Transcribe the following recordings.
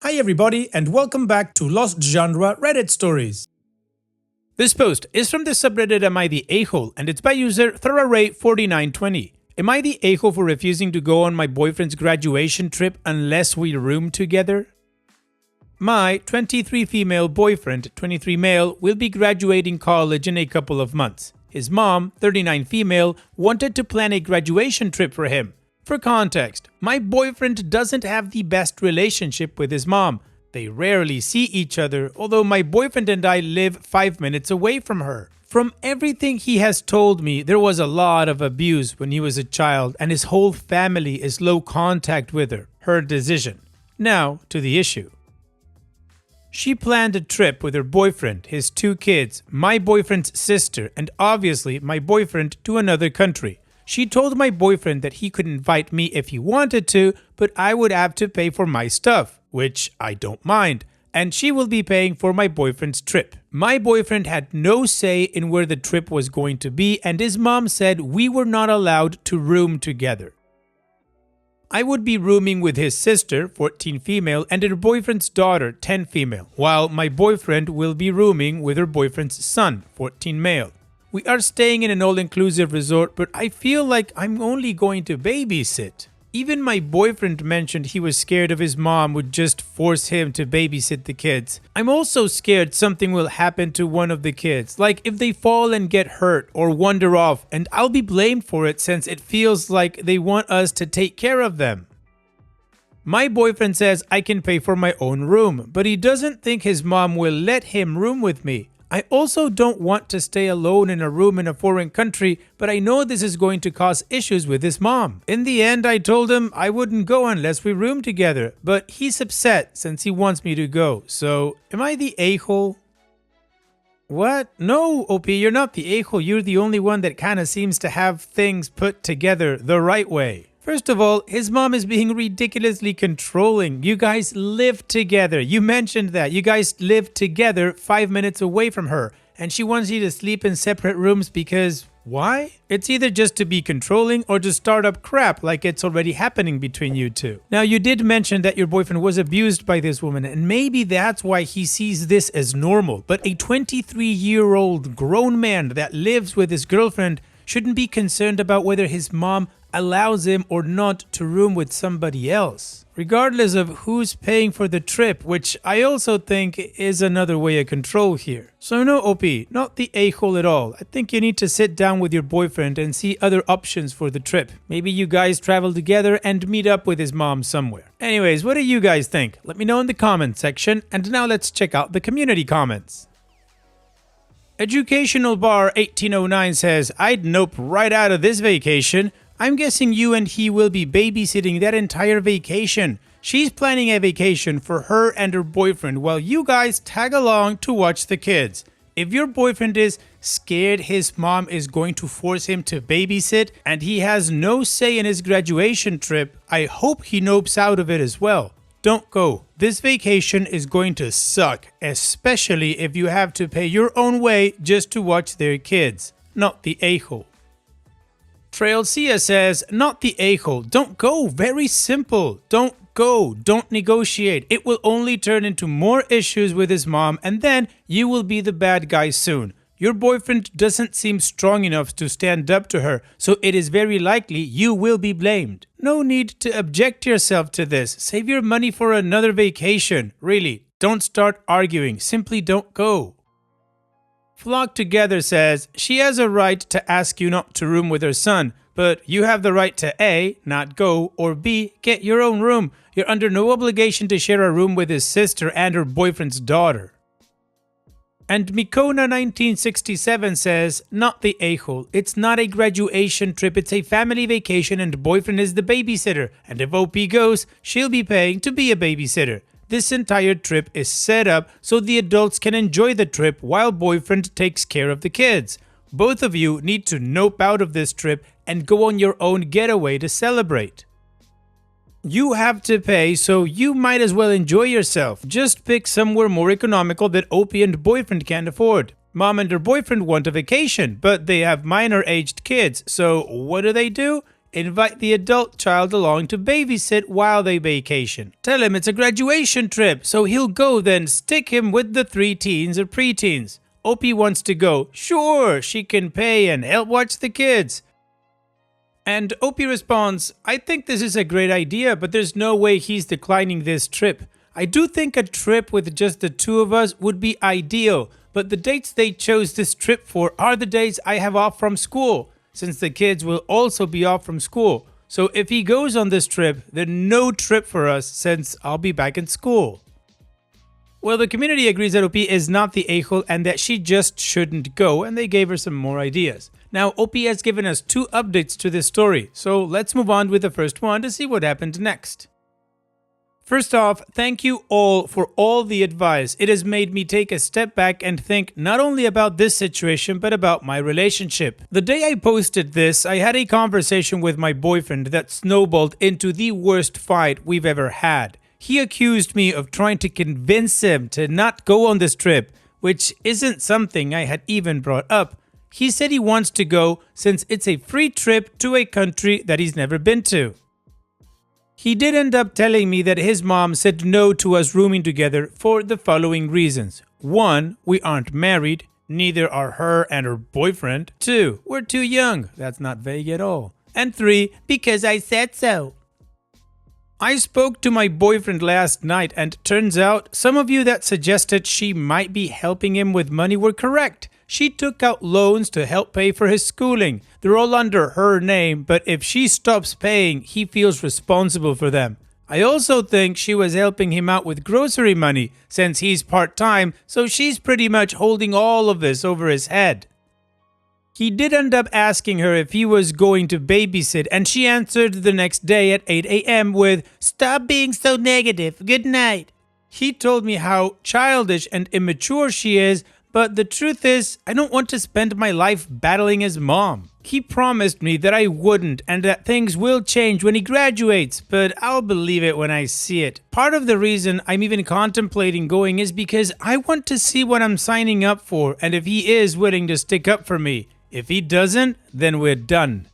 Hi everybody and welcome back to Lost Genre Reddit Stories. This post is from the subreddit Am I the A-hole and it's by user ThoroughRay4920. Am I the a-hole for refusing to go on my boyfriend's graduation trip unless we room together? My 23 female boyfriend, 23 male, will be graduating college in a couple of months. His mom, 39 female, wanted to plan a graduation trip for him. For context, my boyfriend doesn't have the best relationship with his mom. They rarely see each other, although my boyfriend and I live 5 minutes away from her. From everything he has told me, there was a lot of abuse when he was a child and his whole family is low contact with her. Her decision. Now to the issue. She planned a trip with her boyfriend, his 2 kids, my boyfriend's sister, and obviously my boyfriend to another country. She told my boyfriend that he could invite me if he wanted to, but I would have to pay for my stuff, which I don't mind, and she will be paying for my boyfriend's trip. My boyfriend had no say in where the trip was going to be, and his mom said we were not allowed to room together. I would be rooming with his sister, 14 female, and her boyfriend's daughter, 10 female, while my boyfriend will be rooming with her boyfriend's son, 14 male. We are staying in an all-inclusive resort, but I feel like I'm only going to babysit. Even my boyfriend mentioned he was scared of his mom would just force him to babysit the kids. I'm also scared something will happen to one of the kids, like if they fall and get hurt or wander off, and I'll be blamed for it since it feels like they want us to take care of them. My boyfriend says I can pay for my own room, but he doesn't think his mom will let him room with me. I also don't want to stay alone in a room in a foreign country, but I know this is going to cause issues with his mom. In the end, I told him I wouldn't go unless we room together, but he's upset since he wants me to go. So, am I the a-hole? What? No, OP, you're not the a-hole. You're the only one that kind of seems to have things put together the right way. First of all, his mom is being ridiculously controlling. You guys live together. You mentioned that. You guys live together 5 minutes away from her. And she wants you to sleep in separate rooms because why? It's either just to be controlling or to start up crap like it's already happening between you two. Now, you did mention that your boyfriend was abused by this woman, and maybe that's why he sees this as normal. But a 23-year-old grown man that lives with his girlfriend shouldn't be concerned about whether his mom allows him or not to room with somebody else, regardless of who's paying for the trip, which I also think is another way of control here. So no, OP, not the a-hole at all. I think you need to sit down with your boyfriend and see other options for the trip. Maybe you guys travel together and meet up with his mom somewhere. Anyways, what do you guys think? Let me know in the comment section, and now let's check out the community comments. Educational Bar 1809 says, I'd nope right out of this vacation. I'm guessing you and he will be babysitting that entire vacation. She's planning a vacation for her and her boyfriend while you guys tag along to watch the kids. If your boyfriend is scared his mom is going to force him to babysit and he has no say in his graduation trip, I hope he nopes out of it as well. Don't go. This vacation is going to suck, especially if you have to pay your own way just to watch their kids. Not the a-hole. Trail Sia says, not the a-hole. Don't go. Very simple. Don't go. Don't negotiate. It will only turn into more issues with his mom and then you will be the bad guy soon. Your boyfriend doesn't seem strong enough to stand up to her, so it is very likely you will be blamed. No need to object yourself to this. Save your money for another vacation. Really, don't start arguing. Simply don't go. Flock Together says, she has a right to ask you not to room with her son, but you have the right to A, not go, or B, get your own room. You're under no obligation to share a room with his sister and her boyfriend's daughter. And Mikona 1967 says, not the a-hole. It's not a graduation trip, it's a family vacation and boyfriend is the babysitter. And if OP goes, she'll be paying to be a babysitter. This entire trip is set up so the adults can enjoy the trip while boyfriend takes care of the kids. Both of you need to nope out of this trip and go on your own getaway to celebrate. You have to pay, so you might as well enjoy yourself. Just pick somewhere more economical that OP and boyfriend can't afford. Mom and her boyfriend want a vacation, but they have minor aged kids, so what do? invite the adult child along to babysit while they vacation. Tell him it's a graduation trip, so he'll go, then stick him with the 3 teens or preteens. Opie wants to go. Sure, she can pay and help watch the kids. And Opie responds, I think this is a great idea, but there's no way he's declining this trip. I do think a trip with just the 2 of us would be ideal, but the dates they chose this trip for are the days I have off from school, since the kids will also be off from school. So if he goes on this trip, then no trip for us since I'll be back in school. Well, the community agrees that Opie is not the a-hole and that she just shouldn't go, and they gave her some more ideas. Now, Opie has given us 2 updates to this story, so let's move on with the first one to see what happened next. First off, thank you all for all the advice. It has made me take a step back and think not only about this situation, but about my relationship. The day I posted this, I had a conversation with my boyfriend that snowballed into the worst fight we've ever had. He accused me of trying to convince him to not go on this trip, which isn't something I had even brought up. He said he wants to go since it's a free trip to a country that he's never been to. He did end up telling me that his mom said no to us rooming together for the following reasons. 1, we aren't married. Neither are her and her boyfriend. 2, we're too young. That's not vague at all. And 3, because I said so. I spoke to my boyfriend last night, and turns out some of you that suggested she might be helping him with money were correct. She took out loans to help pay for his schooling. They're all under her name, but if she stops paying, he feels responsible for them. I also think she was helping him out with grocery money since he's part-time, so she's pretty much holding all of this over his head. He did end up asking her if he was going to babysit, and she answered the next day at 8 a.m. with, "Stop being so negative. Good night." He told me how childish and immature she is, but the truth is, I don't want to spend my life battling his mom. He promised me that I wouldn't and that things will change when he graduates, but I'll believe it when I see it. Part of the reason I'm even contemplating going is because I want to see what I'm signing up for and if he is willing to stick up for me. If he doesn't, then we're done.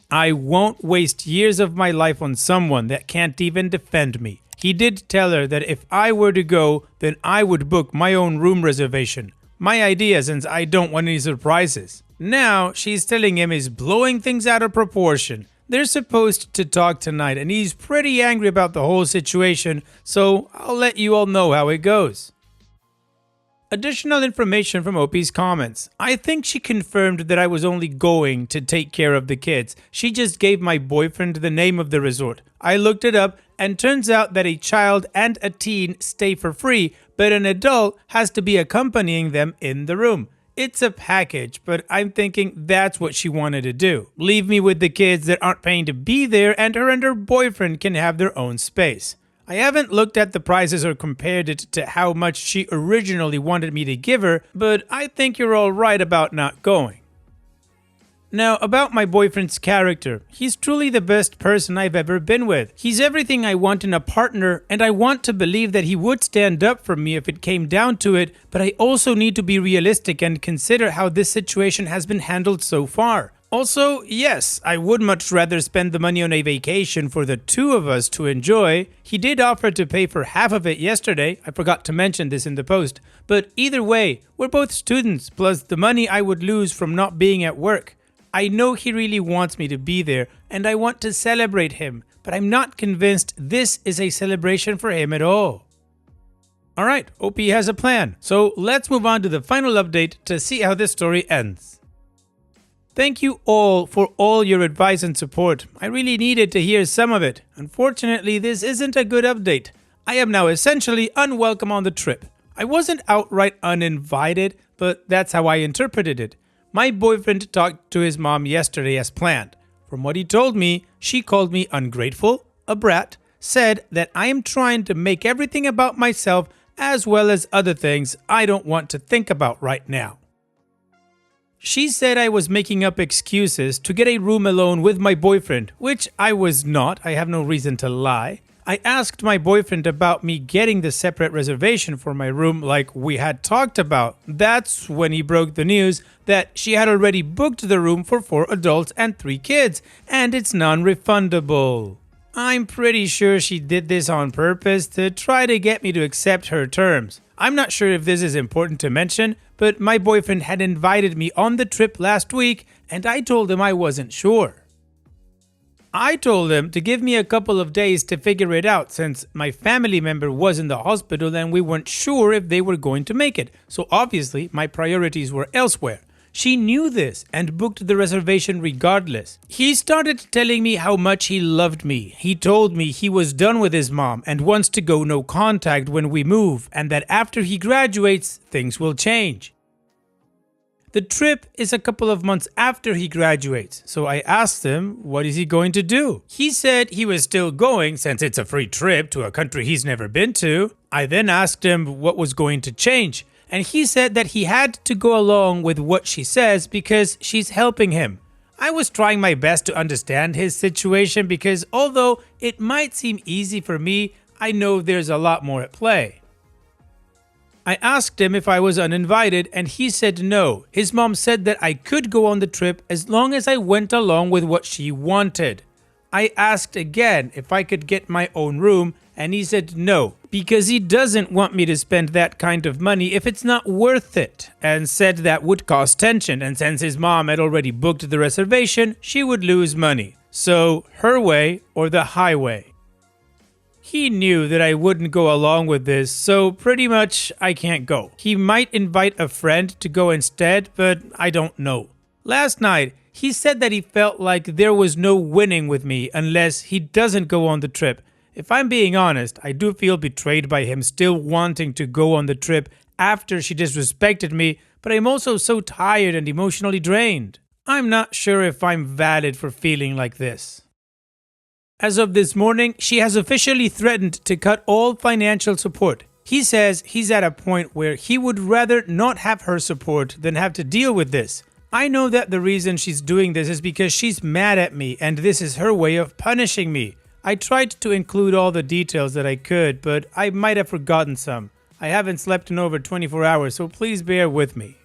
I won't waste years of my life on someone that can't even defend me. He did tell her that if I were to go, then I would book my own room reservation. My idea, since I don't want any surprises. Now, she's telling him he's blowing things out of proportion. They're supposed to talk tonight, and he's pretty angry about the whole situation, so I'll let you all know how it goes. Additional information from Opie's comments. I think she confirmed that I was only going to take care of the kids. She just gave my boyfriend the name of the resort. I looked it up, and turns out that a child and a teen stay for free, but an adult has to be accompanying them in the room. It's a package, but I'm thinking that's what she wanted to do. Leave me with the kids that aren't paying to be there, and her boyfriend can have their own space. I haven't looked at the prices or compared it to how much she originally wanted me to give her, but I think you're all right about not going. Now, about my boyfriend's character. He's truly the best person I've ever been with. He's everything I want in a partner, and I want to believe that he would stand up for me if it came down to it, but I also need to be realistic and consider how this situation has been handled so far. Also, yes, I would much rather spend the money on a vacation for the 2 of us to enjoy. He did offer to pay for half of it yesterday. I forgot to mention this in the post. But either way, we're both students, plus the money I would lose from not being at work. I know he really wants me to be there, and I want to celebrate him, but I'm not convinced this is a celebration for him at all. Alright, Opie has a plan, so let's move on to the final update to see how this story ends. Thank you all for all your advice and support. I really needed to hear some of it. Unfortunately, this isn't a good update. I am now essentially unwelcome on the trip. I wasn't outright uninvited, but that's how I interpreted it. My boyfriend talked to his mom yesterday as planned. From what he told me, she called me ungrateful, a brat, said that I am trying to make everything about myself as well as other things I don't want to think about right now. She said I was making up excuses to get a room alone with my boyfriend, which I was not. I have no reason to lie. I asked my boyfriend about me getting the separate reservation for my room like we had talked about. That's when he broke the news that she had already booked the room for 4 adults and 3 kids, and it's non-refundable. I'm pretty sure she did this on purpose to try to get me to accept her terms. I'm not sure if this is important to mention, but my boyfriend had invited me on the trip last week, and I told him I wasn't sure. I told him to give me a couple of days to figure it out since my family member was in the hospital and we weren't sure if they were going to make it, so obviously my priorities were elsewhere. She knew this and booked the reservation regardless. He started telling me how much he loved me. He told me he was done with his mom and wants to go no contact when we move, and that after he graduates, things will change. The trip is a couple of months after he graduates, so I asked him what is he going to do. He said he was still going since it's a free trip to a country he's never been to. I then asked him what was going to change, and he said that he had to go along with what she says because she's helping him. I was trying my best to understand his situation because although it might seem easy for me, I know there's a lot more at play. I asked him if I was uninvited and he said no. His mom said that I could go on the trip as long as I went along with what she wanted. I asked again if I could get my own room and he said no, because he doesn't want me to spend that kind of money if it's not worth it, and said that would cause tension, and since his mom had already booked the reservation, she would lose money. So, her way or the highway. He knew that I wouldn't go along with this, so pretty much I can't go. He might invite a friend to go instead, but I don't know. Last night, he said that he felt like there was no winning with me unless he doesn't go on the trip. If I'm being honest, I do feel betrayed by him still wanting to go on the trip after she disrespected me, but I'm also so tired and emotionally drained. I'm not sure if I'm valid for feeling like this. As of this morning, she has officially threatened to cut all financial support. He says he's at a point where he would rather not have her support than have to deal with this. I know that the reason she's doing this is because she's mad at me and this is her way of punishing me. I tried to include all the details that I could, but I might have forgotten some. I haven't slept in over 24 hours, so please bear with me.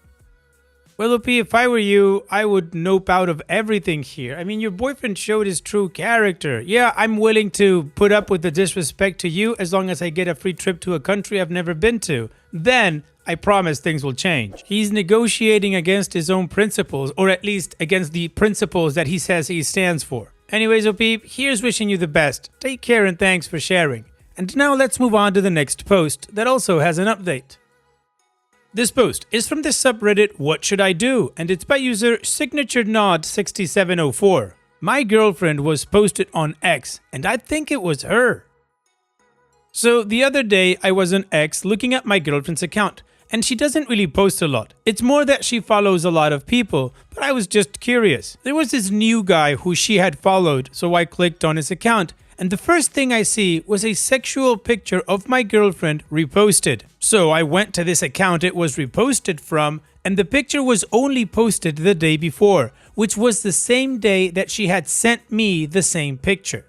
Willoughby, if I were you, I would nope out of everything here. I mean, your boyfriend showed his true character. Yeah, I'm willing to put up with the disrespect to you as long as I get a free trip to a country I've never been to. Then, I promise things will change. He's negotiating against his own principles, or at least against the principles that he says he stands for. Anyways, OP, here's wishing you the best. Take care and thanks for sharing. And now let's move on to the next post that also has an update. This post is from the subreddit What Should I Do? And it's by user SignatureNod6704. My girlfriend was posted on X, and I think it was her. So the other day I was on X looking at my girlfriend's account, and she doesn't really post a lot. It's more that she follows a lot of people, but I was just curious. There was this new guy who she had followed, so I clicked on his account. And the first thing I see was a sexual picture of my girlfriend reposted. So I went to this account it was reposted from, and the picture was only posted the day before, which was the same day that she had sent me the same picture.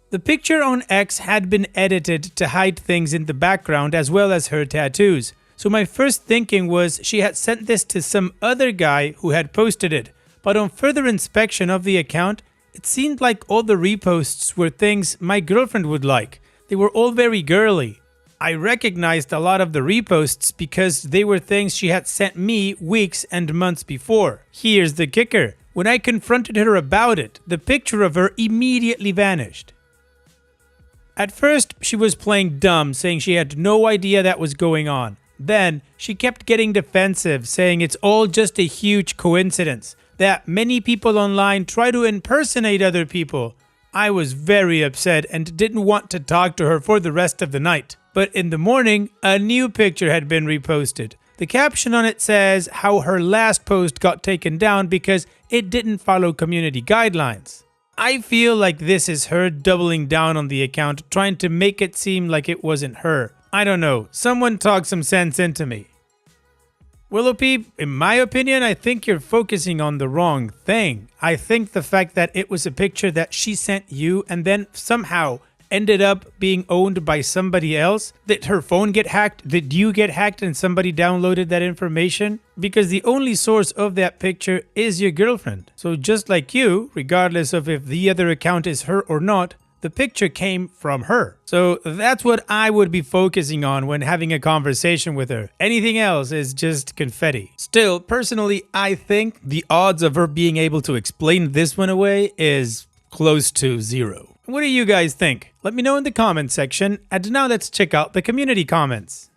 The picture on X had been edited to hide things in the background as well as her tattoos. So my first thinking was she had sent this to some other guy who had posted it. But on further inspection of the account, it seemed like all the reposts were things my girlfriend would like. They were all very girly. I recognized a lot of the reposts because they were things she had sent me weeks and months before. Here's the kicker. When I confronted her about it, the picture of her immediately vanished. At first, she was playing dumb, saying she had no idea that was going on. Then, she kept getting defensive, saying it's all just a huge coincidence, that many people online try to impersonate other people. I was very upset and didn't want to talk to her for the rest of the night. But in the morning, a new picture had been reposted. The caption on it says how her last post got taken down because it didn't follow community guidelines. I feel like this is her doubling down on the account, trying to make it seem like it wasn't her. I don't know, someone talk some sense into me. Willoughby, in my opinion, I think you're focusing on the wrong thing. I think the fact that it was a picture that she sent you and then somehow ended up being owned by somebody else? Did her phone get hacked? Did you get hacked and somebody downloaded that information? Because the only source of that picture is your girlfriend. So just like you, regardless of if the other account is her or not, the picture came from her. So that's what I would be focusing on when having a conversation with her. Anything else is just confetti. Still, personally, I think the odds of her being able to explain this one away is close to zero. What do you guys think? Let me know in the comment section. And now let's check out the community comments.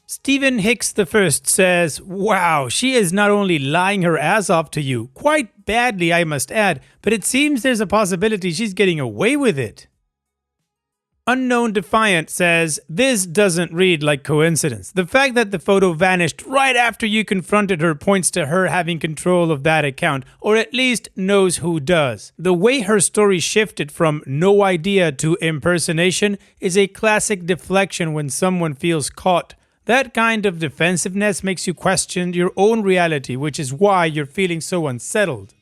Stephen Hicks I says, "Wow, she is not only lying her ass off to you, quite badly I must add, but it seems there's a possibility she's getting away with it." Unknown Defiant says, "This doesn't read like coincidence. The fact that the photo vanished right after you confronted her points to her having control of that account, or at least knows who does. The way her story shifted from no idea to impersonation is a classic deflection when someone feels caught. That kind of defensiveness makes you question your own reality, which is why you're feeling so unsettled.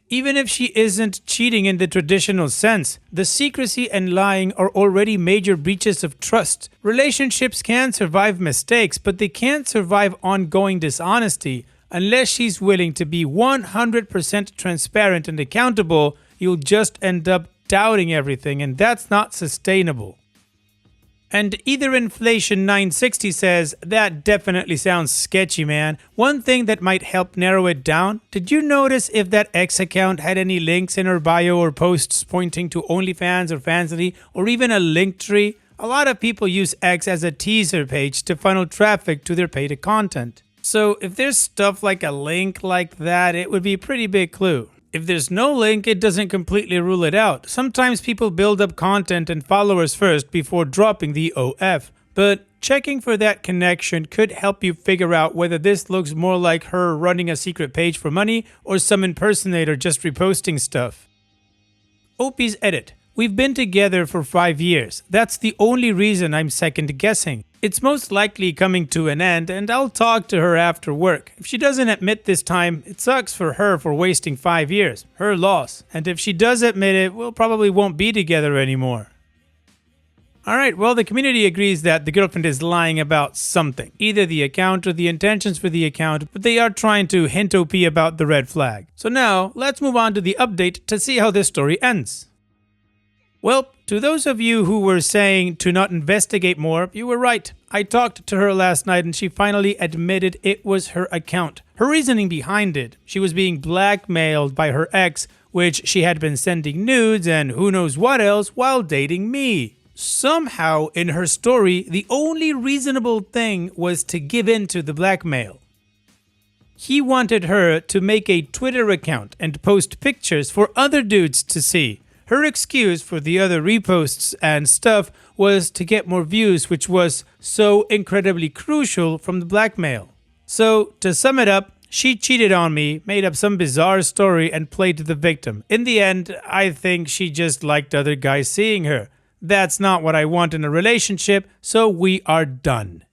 Even if she isn't cheating in the traditional sense, the secrecy and lying are already major breaches of trust. Relationships can survive mistakes, but they can't survive ongoing dishonesty. Unless she's willing to be 100% transparent and accountable, you'll just end up doubting everything, and that's not sustainable." And Either Inflation 960 says, "That definitely sounds sketchy, man. One thing that might help narrow it down, did you notice if that X account had any links in her bio or posts pointing to OnlyFans or Fansly or even a link tree? A lot of people use X as a teaser page to funnel traffic to their paid content. So if there's stuff like a link like that, it would be a pretty big clue. If there's no link, it doesn't completely rule it out. Sometimes people build up content and followers first before dropping the OF. But checking for that connection could help you figure out whether this looks more like her running a secret page for money or some impersonator just reposting stuff." Opie's Edit. "We've been together for 5 years. That's the only reason I'm second guessing. It's most likely coming to an end, and I'll talk to her after work. If she doesn't admit this time, it sucks for her for wasting 5 years. Her loss. And if she does admit it, we'll probably won't be together anymore." Alright, well, the community agrees that the girlfriend is lying about something. Either the account or the intentions for the account, but they are trying to hint OP about the red flag. So now, let's move on to the update to see how this story ends. Well, to those of you who were saying to not investigate more, you were right. I talked to her last night and she finally admitted it was her account. Her reasoning behind it, she was being blackmailed by her ex, which she had been sending nudes and who knows what else while dating me. Somehow, in her story, the only reasonable thing was to give in to the blackmail. He wanted her to make a Twitter account and post pictures for other dudes to see. Her excuse for the other reposts and stuff was to get more views, which was so incredibly crucial from the blackmail. So, to sum it up, she cheated on me, made up some bizarre story, and played the victim. In the end, I think she just liked other guys seeing her. That's not what I want in a relationship, so we are done.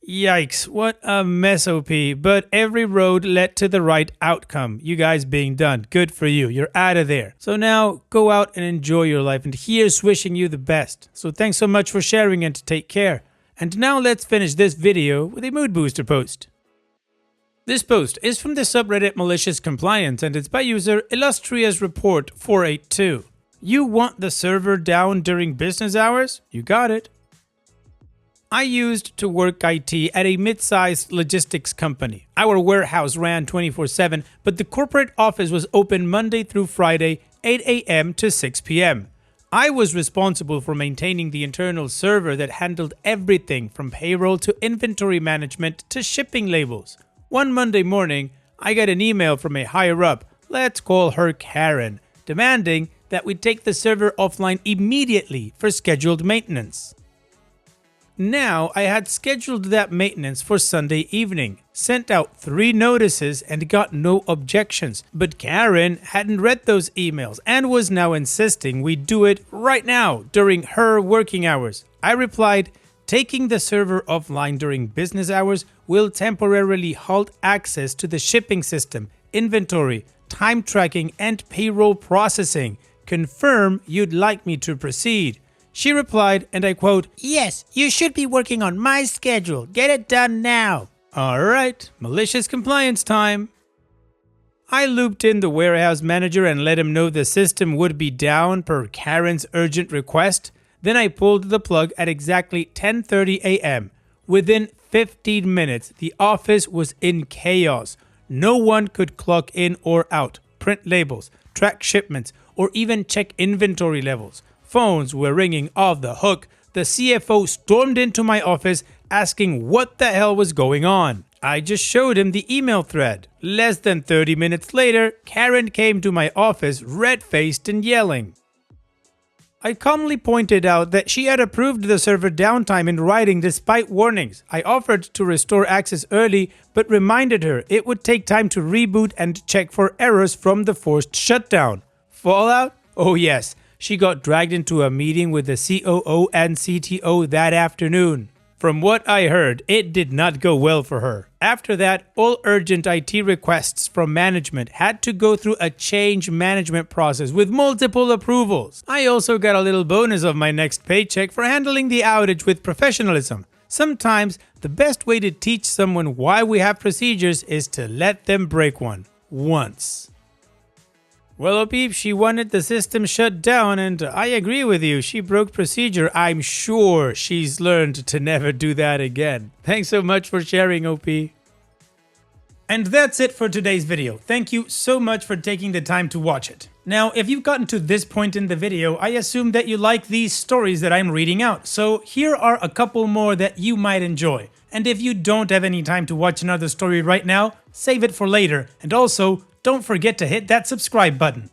Yikes, what a mess, OP, but every road led to the right outcome. You guys being done. Good for you. You're out of there. So now go out and enjoy your life, and here's wishing you the best. So thanks so much for sharing and take care. And now let's finish this video with a mood booster post. This post is from the subreddit Malicious Compliance and it's by user Illustrious Report 482. You want the server down during business hours? You got it. I used to work IT at a mid-sized logistics company. Our warehouse ran 24/7, but the corporate office was open Monday through Friday, 8 a.m. to 6 p.m. I was responsible for maintaining the internal server that handled everything from payroll to inventory management to shipping labels. One Monday morning, I got an email from a higher-up, let's call her Karen, demanding that we take the server offline immediately for scheduled maintenance. Now, I had scheduled that maintenance for Sunday evening, sent out 3 notices and got no objections, but Karen hadn't read those emails and was now insisting we do it right now during her working hours. I replied, taking the server offline during business hours will temporarily halt access to the shipping system, inventory, time tracking, and payroll processing. confirm you'd like me to proceed. She replied, and I quote, "Yes, you should be working on my schedule. Get it done now." Alright, malicious compliance time. I looped in the warehouse manager and let him know the system would be down per Karen's urgent request. Then I pulled the plug at exactly 10:30 a.m. Within 15 minutes, the office was in chaos. No one could clock in or out, print labels, track shipments, or even check inventory levels. Phones were ringing off the hook. The CFO stormed into my office asking what the hell was going on. I just showed him the email thread. Less than 30 minutes later, Karen came to my office red-faced and yelling. I calmly pointed out that she had approved the server downtime in writing despite warnings. I offered to restore access early, but reminded her it would take time to reboot and check for errors from the forced shutdown. Fallout? Oh yes, she got dragged into a meeting with the COO and CTO that afternoon. From what I heard, it did not go well for her. After that, all urgent IT requests from management had to go through a change management process with multiple approvals. I also got a little bonus of my next paycheck for handling the outage with professionalism. Sometimes, the best way to teach someone why we have procedures is to let them break one. Once. Well, OP, she wanted the system shut down, and I agree with you. She broke procedure. I'm sure she's learned to never do that again. Thanks so much for sharing, OP. And that's it for today's video. Thank you so much for taking the time to watch it. Now, if you've gotten to this point in the video, I assume that you like these stories that I'm reading out. So here are a couple more that you might enjoy. And if you don't have any time to watch another story right now, save it for later. And also, don't forget to hit that subscribe button.